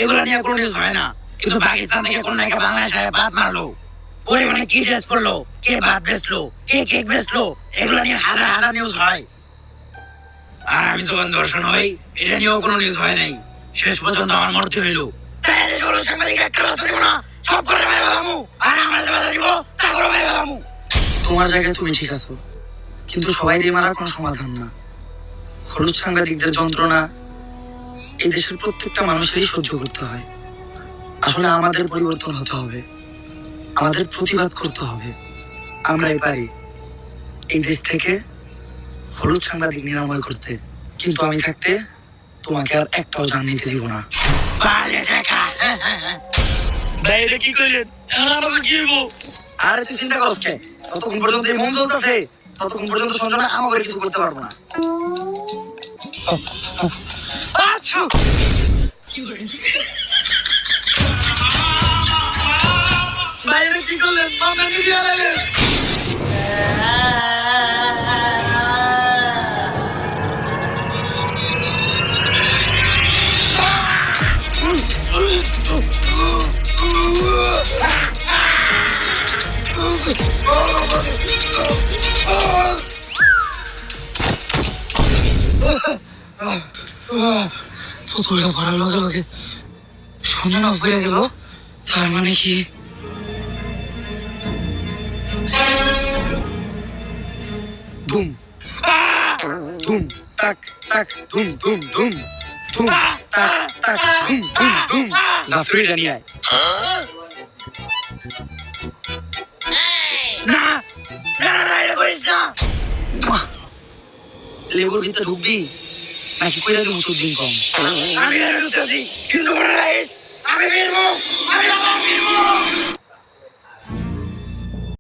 এগুলো নিয়ে কোনো নিউজ হয় না, কিন্তু পাকিস্তান থেকে কোন নায়িকা বাংলাদেশে বাদ মারলো, পরিমাণে কি ড্রেস পরলো, কে ভাত বেচলো, কে কেক বেচলো, এগুলো নিয়ে হাজার হাজার নিউজ হয়। আর আমি যখন দর্শন হই, এটা নিয়েও কোনো নিউজ হয় নাই। শেষ পর্যন্ত আমার মরতে হইলো। তাহলে সকল সাংবাদিক একটা বাধা দিব না, সব করে মেরে ফেলামু। আর আমরা যে বাধা দিব তা করে মেরে ফেলামু। তোমার জায়গায় তুমি ঠিক আছো, কিন্তু সবাই দিয়ে মারা কোনো সমাধান না। হলুদ সাংবাদিকদের যন্ত্রণা এই দেশের প্রত্যেকটা মানুষেরই সহ্য করতে হয়। আসলে আমাদের পরিবর্তন হতে হবে, আমাদের প্রতিবাদ করতে হবে। আমরাই পারি এই দেশ থেকে হলুদ সাংবাদিক নিরাময় করতে, কিন্তু আমি থাকতে তোমাকে আর একটাও জান নিতে দিব না। পারলে টাকা। ভাই এটা কি করলেন? এখন আমাকে কি হইব? আরে তুই চিন্তা করছ কে? ততক্ষণ পর্যন্ত এই মন চলতেছে, ততক্ষণ পর্যন্ত সঞ্জনা আমাকে কিছু করতে পারবো না। আচ্ছা ভাই এটা কি করলেন? মামলা মিডিয়া লাগেন। পুতুলটা ভরার লগে লগে সঞ্জনা পড়ে গেল, তার মানে কি ধুম ধুম তাক তাক ধুম ধুম ধুম ধুম তাক তাক ধুম ধুম ধুম। লাফড়িটা নিয়ে আয়। না না না, এটা করিস না। লেবুর ভিতরে ঢুকবি নাকি কইরা দেবো সুদিন কম? আমি এটা ঢুকতেছি, কিন্তু মনে রাখিস